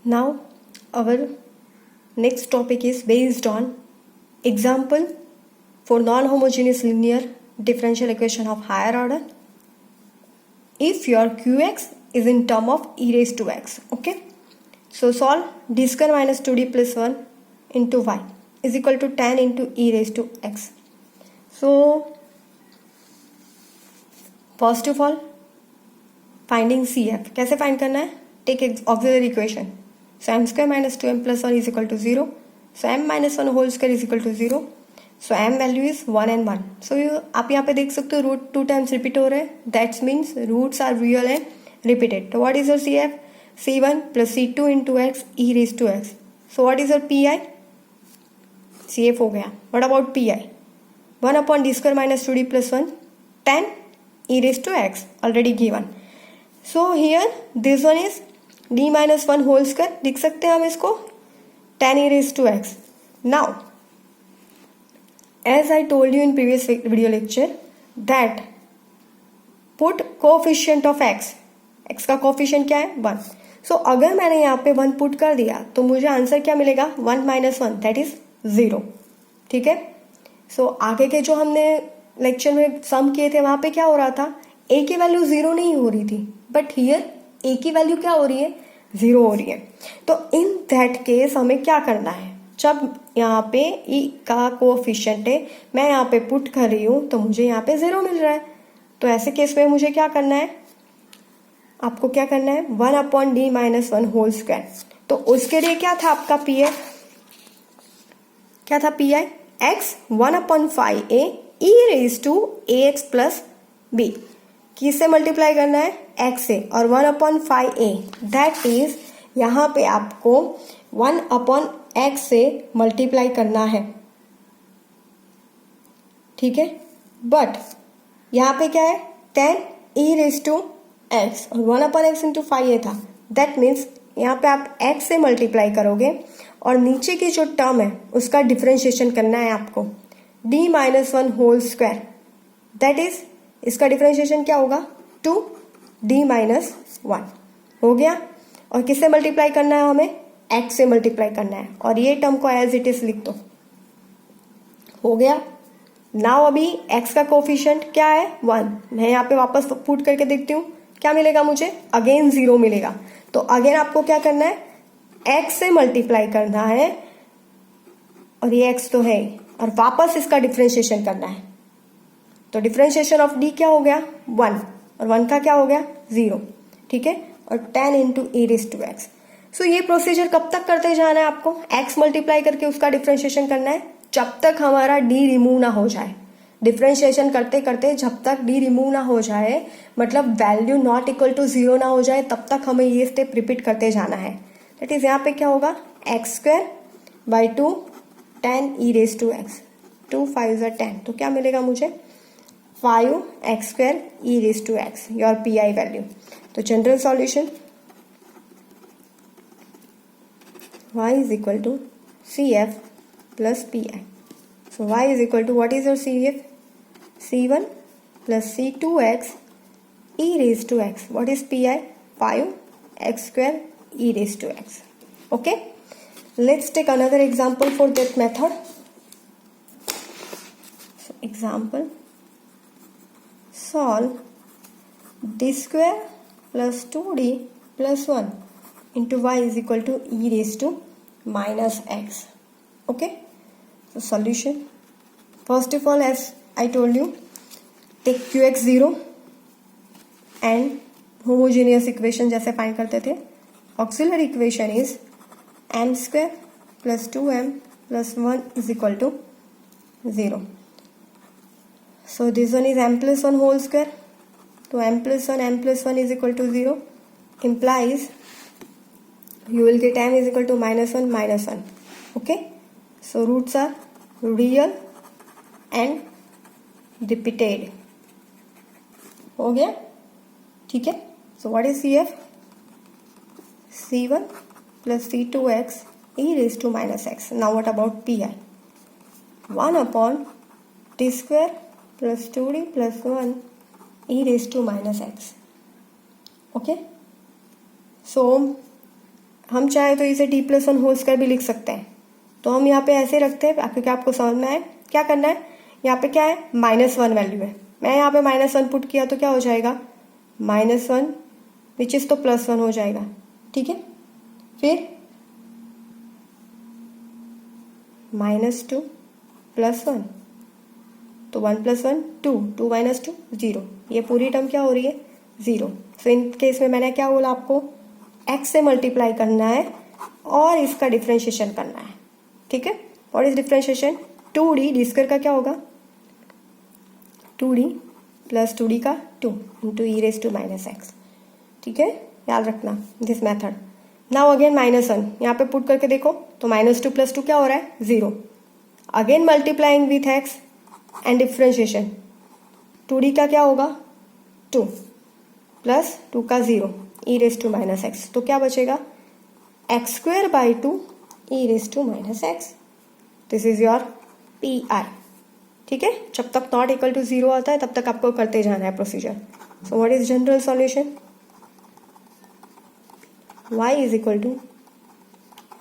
Now our next topic is based on example for non-homogeneous linear differential equation of higher order. If your qx is in term of e raised to x, okay? So solve d square minus 2d plus 1 into y is equal to tan into e raised to x. So first of all finding CF कैसे find करना है? Take auxiliary equation. So m square minus 2m plus 1 is equal to 0. So m minus 1 whole square is equal to 0. So m value is 1 and 1. So आप यहाँ पे देख सकते हो root 2 times repeat हो रहे हैं. That's means roots are real and repeated. तो what is your CF? C1 plus C2 into x e raised to x. So what is your PI? CF हो गया. What about PI? 1 upon d square minus 2d plus 1 tan e raised to x already given. So here this one is d minus 1 whole square. लिख सकते हैं हम इसको tan e raised to x. Now as I told you in previous video lecture that put coefficient of x. x का coefficient क्या है? 1. So अगर मैंने यहाँ पे 1 पुट कर दिया तो मुझे आंसर क्या मिलेगा? 1 minus 1 that is 0. ठीक है. So आगे के जो हमने लेक्चर में सम किए थे वहां पे क्या हो रहा था? a की वैल्यू 0 नहीं हो रही थी, बट हियर a की वैल्यू क्या हो रही है? 0 हो रही है. तो इन दैट केस हमें क्या करना है? जब यहाँ पे e का कोएफिशिएंट है, मैं यहाँ पे पुट कर रही हूँ तो मुझे यहाँ पे 0 मिल रहा है. तो ऐसे केस में मुझे क्या करना है? आपको क्या करना है? 1 upon D minus 1 whole square. तो उसके लिए क्या था आपका PI? क्या था PI? x 1 upon 5a e raise to ax plus b. किससे मल्टीप्लाई करना है? x से. और 1 अपॉन 5a दैट इज यहाँ पे आपको 1 अपॉन x से मल्टीप्लाई करना है. ठीक है. बट यहाँ पे क्या है? 10 e रेज टू x और 1 अपॉन x इंटू 5a था. दैट मीन्स यहाँ पे आप x से मल्टीप्लाई करोगे और नीचे की जो टर्म है उसका डिफरेंशिएशन करना है आपको. d minus 1 whole square that is इसका डिफरेंशिएशन क्या होगा? 2d माइनस 1 हो गया. और किससे मल्टीप्लाई करना है हमें? x से मल्टीप्लाई करना है. और ये टर्म को एज इट इज लिख दो. हो गया. नाउ अभी x का कोफिशिएंट क्या है? 1. मैं यहाँ पे वापस पुट करके देखती हूँ क्या मिलेगा मुझे? अगेन 0 मिलेगा. तो अगेन आपको क्या करना है? x से मल्टीप्लाई करना है और ये x तो है और वापस इसका डिफरेंशिएशन करना है. तो डिफरेंशिएशन ऑफ d क्या हो गया? 1 और 1 का क्या हो गया? 0. ठीक है. और tan into e raise to x. So ये प्रोसीजर कब तक करते जाना है आपको? x मल्टीप्लाई करके उसका डिफरेंशिएशन करना है जब तक हमारा d रिमूव ना हो जाए. डिफरेंशिएशन करते करते जब तक d रिमूव ना हो जाए, मतलब वैल्यू नॉट इक्वल टू 0 ना हो जाए, तब तक हमें ये स्टेप रिपीट करते जाना है. दैट इज यहाँ पे क्या होगा? X square by 2 tan e raise to x. 2 5 10. तो क्या मिलेगा मुझे? 5x square e raise to x. Your PI value. तो general solution y is equal to CF plus PI. So y is equal to what is your CF? C1 plus C2x e raised to x. What is PI? 5x square e raised to x. Okay. Let's take another example for that method. So example, solve d square plus 2d plus 1 into y is equal to e raised to minus x. Okay. So solution. First of all, as I told you, take qx 0 and homogeneous equation जैसे find करते थे. Auxiliary equation is m square plus 2m plus 1 is equal to 0. So this one is m plus 1 whole square. So m plus 1 is equal to 0 implies you will get m is equal to minus 1 minus 1. Okay. So roots are real and repeated. हो गया. ठीक है. So what is CF? C1 plus C2x e raised to minus x. Now what about PI? 1 upon t square plus 2d plus 1 e raised to minus x. Okay. So हम चाहे तो इसे d+1 whole square भी लिख सकते हैं। तो हम यहाँ पे ऐसे रखते हैं क्योंकि आपको समझ में आए। क्या करना है, यहाँ पे क्या है, -1 वैल्यू है। मैं यहाँ पे -1 पुट किया तो क्या हो जाएगा, -1 विच इज तो +1 हो जाएगा। ठीक है, फिर -2 +1, तो 1 + 1 2, 2 - 2 0, ये पूरी टर्म क्या हो रही है, 0। सो इन केस में मैंने क्या बोला आपको, x से मल्टीप्लाई करना है और इसका डिफ्रेंशिएशन करना है। ठीक है, what is differentiation, 2d, D square का क्या होगा 2d + 2d का 2 इंटू e⁻⁻x। ठीक है, याद रखना दिस मेथड। नाउ अगेन -1 यहाँ पे पुट करके देखो तो -2 + 2 क्या हो रहा है, 0। Again multiplying with x and differentiation, 2d का क्या होगा 2 + 2 का 0 e⁻⁻x, तो क्या बचेगा x²/2 e⁻⁻x। This is your PI। ठीक है, जब तक नॉट इक्वल टू 0 आता है तब तक आपको करते जाना है procedure. So what is general solution, y is equal to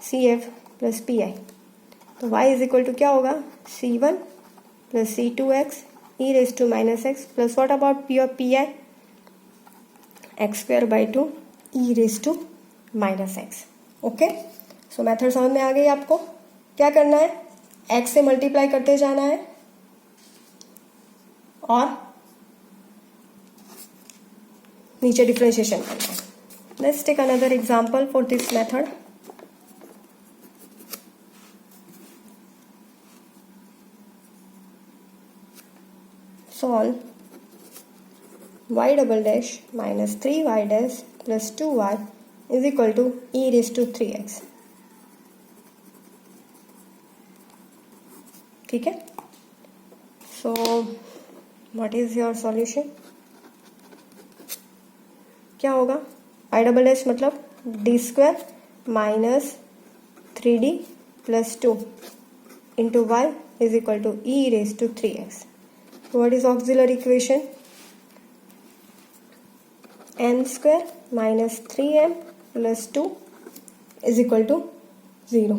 CF + PI। तो y इज इक्वल टू क्या होगा, C1 + C2x e⁻⁻x plus what about PI, x²/2 e⁻⁻x। Okay, so method समझ में आ गई आपको। क्या करना है, x से मल्टीप्लाई करते जाना है और नीचे डिफ्रेंशिएशन करना है। Let's take another example for this method. Solve y" - 3y' + 2y is equal to e⁻3x। ठीक है, so what is your solution, क्या होगा, y" मतलब d² - 3d + 2 into y is equal to e⁻3x। What is auxiliary equation, m² - 3m + 2 is equal to 0.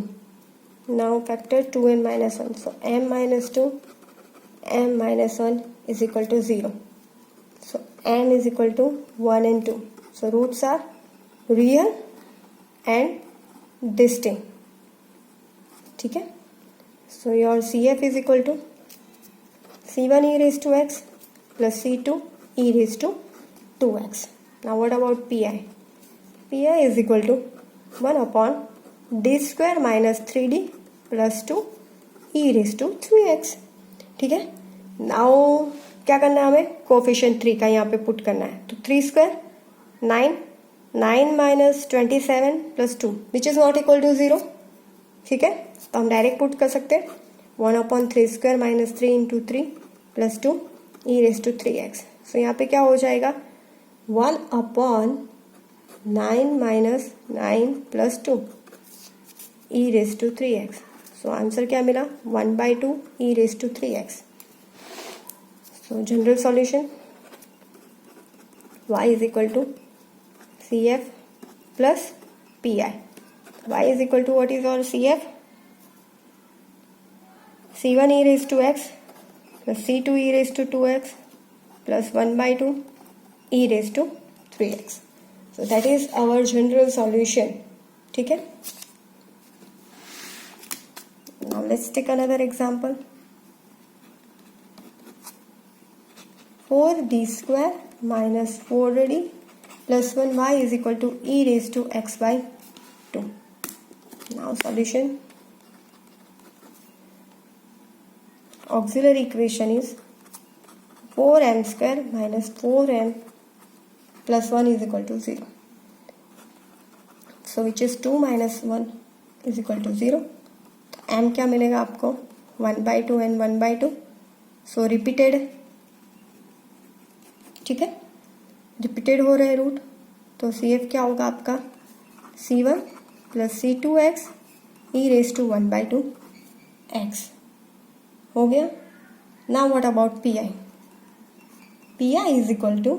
Now factor 2n - 1. So m - 2, m - 1 is equal to 0. So m is equal to 1 and 2. So roots are real and distinct. ठीक है, so your CF is equal to C1 e⁻x plus C2 e⁻2x. Now what about PI? PI is equal to 1 upon d² - 3d + 2 e⁻3x। ठीक है, now क्या करना है हमें, coefficient 3 का यहाँ पे पुट करना है। तो 3² 9, 9 - 27 + 2 which is not equal to 0। ठीक है, तो हम डायरेक्ट पुट कर सकते हैं 1 upon 3² - 3 × 3 + 2 e⁻3x। सो यहाँ पे क्या हो जाएगा 1 upon 9 - 9 + 2 e⁻3x। सो आंसर क्या मिला 1/2 e⁻3x। So general solution y is equal to CF + PI। y is equal to what is our CF, C1 e⁻x + C2 e⁻2x plus 1/2 e⁻3x. So that is our general solution. ठीक है, now let's take another example. 4d² - 4d plus 1y is equal to e⁻x/2. Now solution, auxiliary equation is 4m² - 4m plus 1 is equal to 0. So which is 2 - 1 is equal to 0. तो m क्या मिलेगा आपको 1/2 and 1/2. So repeated, ठीक है, repeated हो रहे root, तो CF क्या होगा आपका C1 + C2x e⁻1/2 x हो गया। Now what about PI? PI is equal to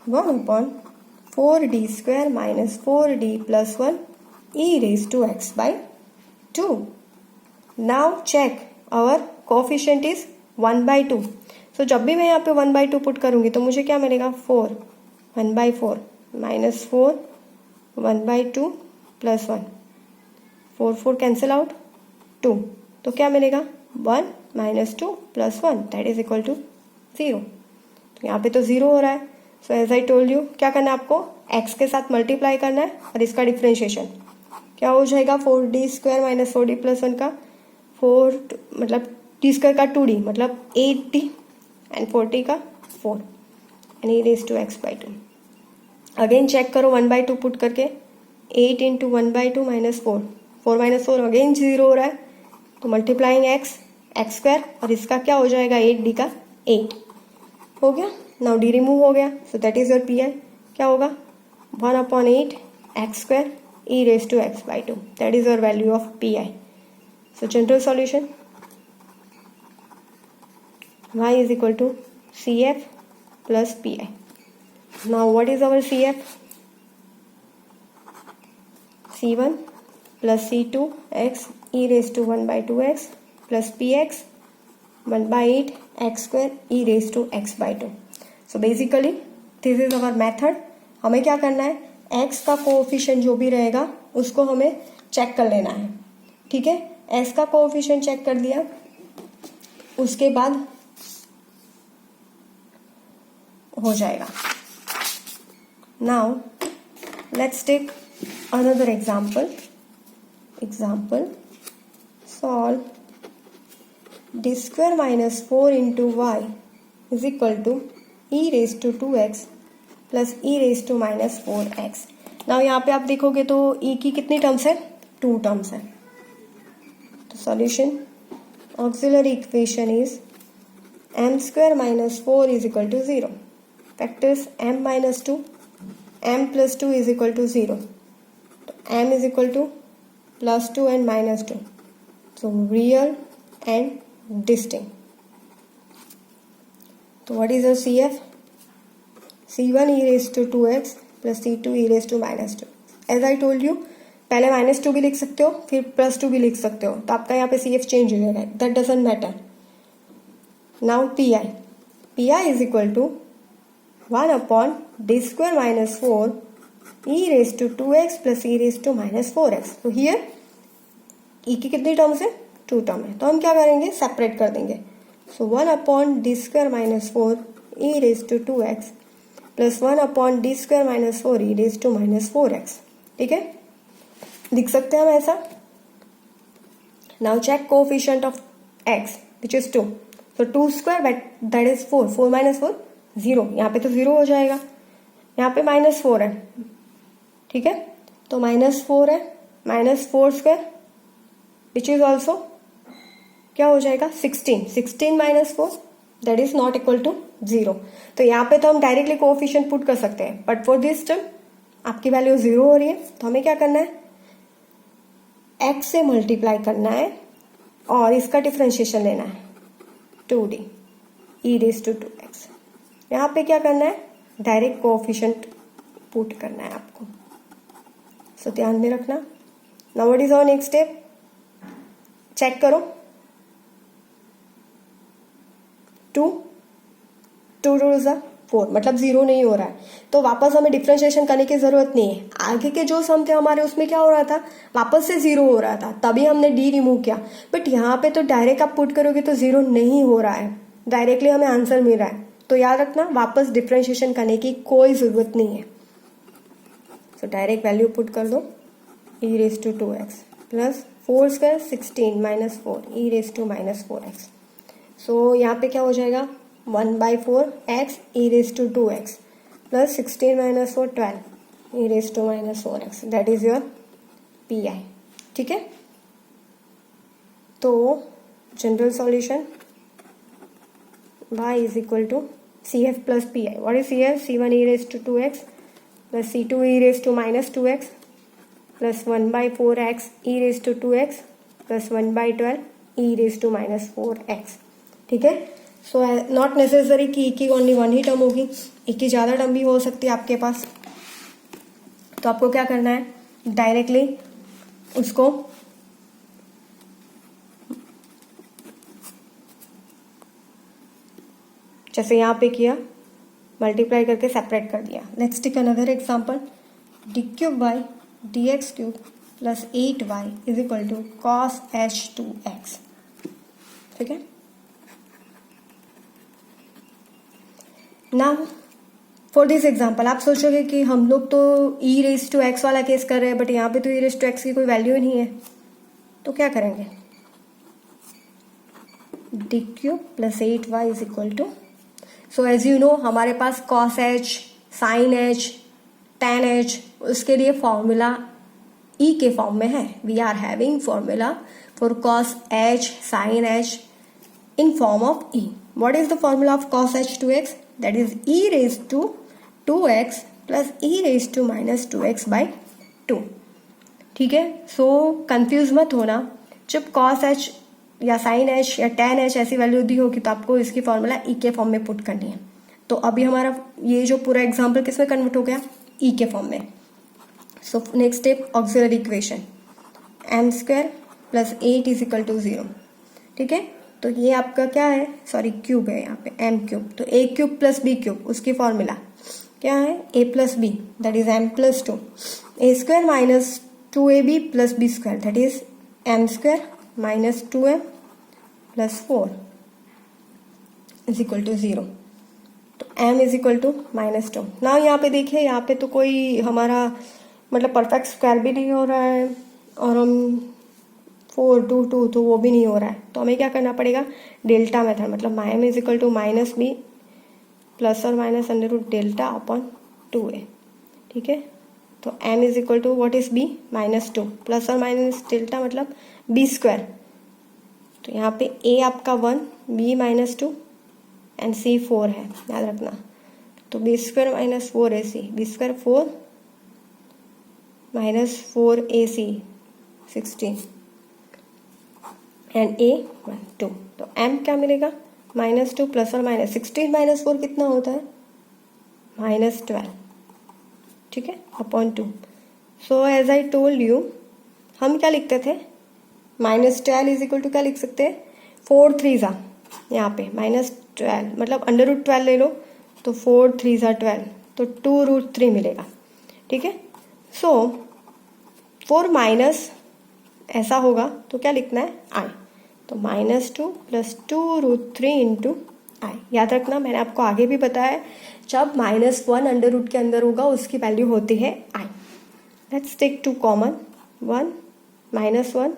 1 upon 4d² minus 4d plus 1 e raised to x by 2. Now check our coefficient is 1/2. So जब भी मैं यहाँ पे 1/2 पुट करूँगी तो मुझे क्या मिलेगा 4 1/4 minus 4 1/2 plus 1 4 4 कैंसिल आउट 2 तो क्या मिलेगा 1 minus 2 plus 1 that is equal to 0. तो यहाँ पे तो 0 हो रहा है. So as I told you क्या करना है आपको x के साथ मल्टीप्लाई करना है और इसका डिफ्रेंशिएशन क्या हो जाएगा 4d² माइनस 4d प्लस 1 का 4 मतलब d² का 2d मतलब 8d एंड 4t का 4 and e raise to x by 2. Again check करो 1/2 पुट करके 8 इंटू 1/2 माइनस 4 4 माइनस 4 अगेन 0 हो रहा है तो मल्टीप्लाइंग x² और इसका क्या हो जाएगा 8d का 8 हो गया. नाउ d रिमूव हो गया so that is your P I. क्या होगा 1/8 x² e raise to x by 2 that is your value of P I. So general solution y is equal to CF plus PI. Now what is our CF? C1 plus C2 x e raised to 1/2x plus Px 1/8 x² e raised to x by 2. So basically this is our method. हमें क्या करना है x का coefficient जो भी रहेगा उसको हमें चेक कर लेना है. ठीक है x का कोएफिशिएंट चेक कर दिया उसके बाद हो जाएगा. Now let's take another example. Solve d² minus 4 into Y is equal to e raise to 2x plus e raise to minus 4x. Now यहाँ पे आप देखोगे तो e की कितनी टर्म्स है 2 टर्म्स है. तो solution auxiliary equation is m² minus 4 is equal to 0. Factors m minus 2 m plus 2 is equal to 0. तो m is equal to plus 2 and minus 2. So real and distinct. So what is your CF? C1 e raised to 2x plus C2 e raised to minus 2. As I told you पहले minus 2 भी लिख सकते हो फिर plus 2 भी लिख सकते हो तो आपका यहाँ पे CF चेंज हो जाएगा. That doesn't matter. Now PI. PI is equal to 1/d² minus 4 e raised to 2x plus e raised to minus 4x. तो here e की कितनी टर्म्स है 2 टर्म है तो हम क्या करेंगे सेपरेट कर देंगे. सो 1/d² minus 4 e raised to 2x plus 1/d² minus 4 e raised to minus 4x. ठीक है लिख सकते हैं हम ऐसा. Now check coefficient of x which is 2. So 2² that is 4 4 minus 4 0. यहाँ पे तो 0 हो जाएगा. यहाँ पे -4 है. ठीक है तो -4 है -4² विच इज ऑल्सो क्या हो जाएगा 16 16 minus 4 that is not equal to 0. तो यहाँ पे तो हम डायरेक्टली कोएफिशिएंट पुट कर सकते हैं बट फॉर दिस टर्म आपकी वैल्यू 0 हो रही है तो हमें क्या करना है x से मल्टीप्लाई करना है और इसका डिफ्रेंशिएशन लेना है 2d e raise to 2x. यहाँ पे क्या करना है डायरेक्ट कोएफिशिएंट पुट करना है आपको. सो ध्यान में रखना. Now what is our next step check करो 2 2 रूल्स 4 मतलब 0 नहीं हो रहा है तो वापस हमें डिफ्रेंशिएशन करने की जरूरत नहीं है. आगे के जो सम थे हमारे उसमें क्या हो रहा था वापस से 0 हो रहा था तभी हमने डी रिमूव किया. बट यहाँ पे तो डायरेक्ट आप पुट करोगे तो 0 नहीं हो रहा है डायरेक्टली हमें आंसर मिल रहा है. तो याद रखना वापस डिफ्रेंशिएशन करने की कोई जरूरत नहीं है. सो डायरेक्ट वैल्यू पुट कर दो e raise to 2x plus 4² 16 minus 4 e raise to minus 4x. So यहाँ पे क्या हो जाएगा 1/4 x e raise to 2x plus 16 minus 4 12 e raise to minus 4x. That is your P I. ठीक है तो general solution y is equal to CF plus PI. What is CF? C1 e raised to 2x plus C2 e raised to minus 2x plus 1/4x e raised to 2x plus 1/12 e raised to minus 4x. ठीक है so not necessary कि e की only 1 ही term होगी. e की ज़्यादा term भी हो सकती है आपके पास. तो आपको क्या करना है, डायरेक्टली उसको जैसे यहाँ पे किया, मल्टीप्लाई करके सेपरेट कर दिया. Let's take another example. D cube by D X cube plus 8y is equal to cos h2x. ठीक है. नाउ फॉर दिस एग्जाम्पल आप सोचोगे कि हम लोग तो e रेज टू एक्स वाला केस कर रहे हैं, बट यहाँ पे तो e रेज टू एक्स की कोई वैल्यू नहीं है, तो क्या करेंगे. D cube plus 8y is equal to, so as you know हमारे पास cos h, sine h, tan h, उसके लिए फॉर्मूला ई के फॉर्म में है. We are having formula for cos h, sine h in form of e. What is the formula of cos h two x? That is e raise to 2x plus E raise to minus 2x by 2. ठीक है. So confuse मत होना. जब cos H या sine h या ten H ऐसी value दी होगी तो आपको इसकी फॉर्मूला ई के फॉर्म में पुट करनी है. तो अभी हमारा ये जो पूरा एग्जाम्पल किसमें कन्वर्ट हो गया, ई के फॉर्म में. So next step auxiliary equation, M square plus 8 is equal to 0. ठीक है. तो ये आपका क्या है, सॉरी क्यूब है यहाँ पे, एम क्यूब. तो A cube plus B cube, उसकी फॉर्मूला क्या है, A plus B that is M plus 2. A square minus 2ab plus B square that is M square minus 2m plus 4 is equal to 0. तो m is equal to minus 2. ना यहाँ पे देखिए, यहाँ पे तो कोई हमारा मतलब परफेक्ट स्क्वायर भी नहीं हो रहा है और हम 4 2 2 तो वो भी नहीं हो रहा है. तो हमें क्या करना पड़ेगा, डेल्टा मेथड, मतलब m is equal to minus B plus और minus under root delta upon 2a. ठीक है. तो m is equal to what is b, minus 2 plus और माइनस डेल्टा मतलब b स्क्वायर. तो यहाँ पे a आपका 1, b माइनस 2 एंड c 4 है, याद रखना. तो b square minus 4ac, b square 4 minus 4ac 16 and a 1 2. तो m क्या मिलेगा, माइनस 2 प्लस और माइनस 16 माइनस 4 कितना होता है, माइनस 12. ठीक है, upon 2. So as I told you, हम क्या लिखते थे, माइनस 12 इज इक्वल टू क्या लिख सकते हैं, 4 3 ज़ा, यहाँ पे माइनस 12 मतलब अंडर रूट 12 ले लो तो 4 3 ज़ा 12, तो 2 रूट 3 मिलेगा. ठीक है. सो 4 माइनस ऐसा होगा तो क्या लिखना है, आई. तो माइनस 2 प्लस 2 रूट 3 इंटू आई. याद रखना, मैंने आपको आगे भी बताया, जब माइनस 1 अंडर रूट के अंदर होगा उसकी वैल्यू होती है I. Let's take 2 common, 1 minus 1,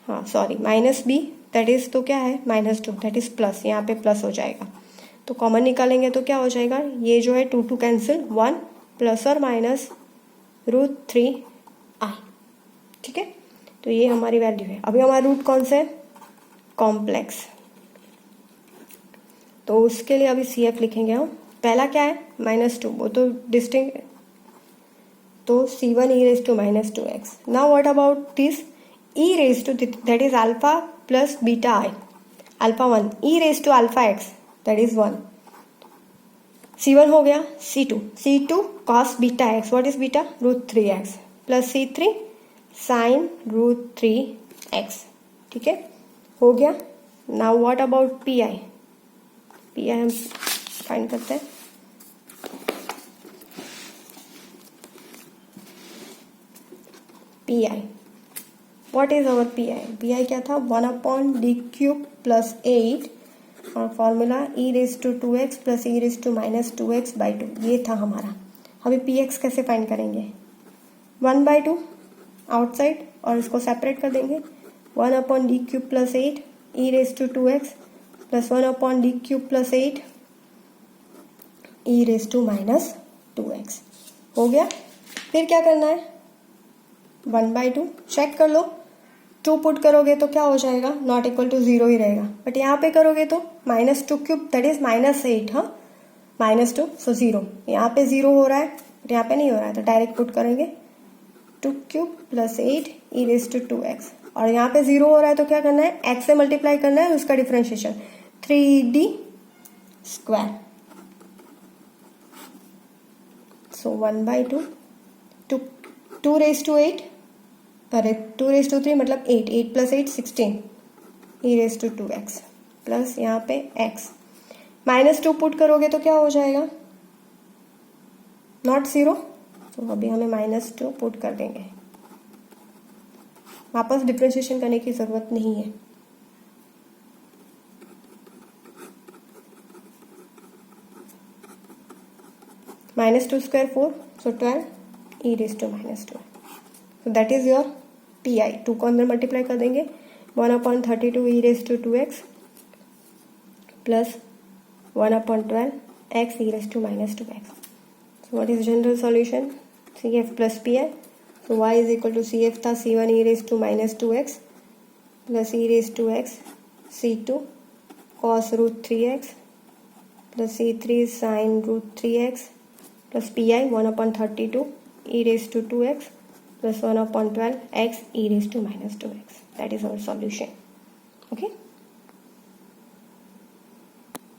हाँ sorry minus B that is, तो क्या है माइनस 2 दैट इज प्लस, यहाँ पे प्लस हो जाएगा. तो कॉमन निकालेंगे तो क्या हो जाएगा, ये जो है 2 2 कैंसिल, 1 प्लस और माइनस रूट 3 आई. ठीक है. तो ये हमारी वैल्यू है. अभी हमारा रूट कौन सा है, कॉम्प्लेक्स. तो उसके लिए अभी सी एफ लिखेंगे हम. पहला क्या है, माइनस 2, वो तो डिस्टिंक्ट, तो c1 e raise to minus 2x. Now what about this e raise to, that is alpha plus beta i, alpha 1 e raise to alpha x that is 1. c1 हो गया, c2 cos beta x, what is beta, root 3x plus c3 sine root 3x. ठीक है, हो गया. Now what about P I हम find करते हैं. P I, what is our P I क्या था, 1 अपॉन डी क्यूब प्लस 8 और formula E raise to 2x plus E raise to minus 2x by 2. ये था हमारा. अभी पी एक्स कैसे फाइंड करेंगे, 1 बाई 2 आउटसाइड और इसको सेपरेट कर देंगे. 1 upon D cube plus 8 E raise to 2x plus 1 upon D cube plus 8 E raise to minus 2x. हो गया. फिर क्या करना है, 1 बाई 2 चेक कर लो. 2 पुट करोगे तो क्या हो जाएगा, नॉट इक्वल टू 0 ही रहेगा. बट यहाँ पे करोगे तो minus 2 cube that is minus 8, हाँ माइनस 2 सो 0. यहाँ पे 0 हो रहा है बट यहाँ पे नहीं हो रहा है, तो डायरेक्ट पुट करेंगे 2 cube plus 8 E raise to 2x. और यहाँ पे 0 हो रहा है तो क्या करना है, x से मल्टीप्लाई करना है, उसका differentiation 3d square. So 1/2 to 2 raised to 8, अरे 2 raised to 3 मतलब 8, 8 plus 8 16 e raised to 2x plus यहाँ पे x -2 पुट करोगे तो क्या हो जाएगा, नॉट 0, तो अभी हमें -2 पुट कर देंगे, वापस डिफ्रेंशिएशन करने की ज़रूरत नहीं है। -2 square 4, so 12 e raised to -2, so that is your pi। 2 को अंदर मल्टीप्लाई कर देंगे, 1/32 e raised to 2x plus 1/12 x e raised to -2x। So what is general solution? CF plus PI. So y is equal to CF था C1 e raised to -2x plus e raised to x C2 cos root 3x plus C3 sin root 3x plus PI 1/32 e raised to 2x plus 1/12 x e raised to -2x. That is our solution. Okay.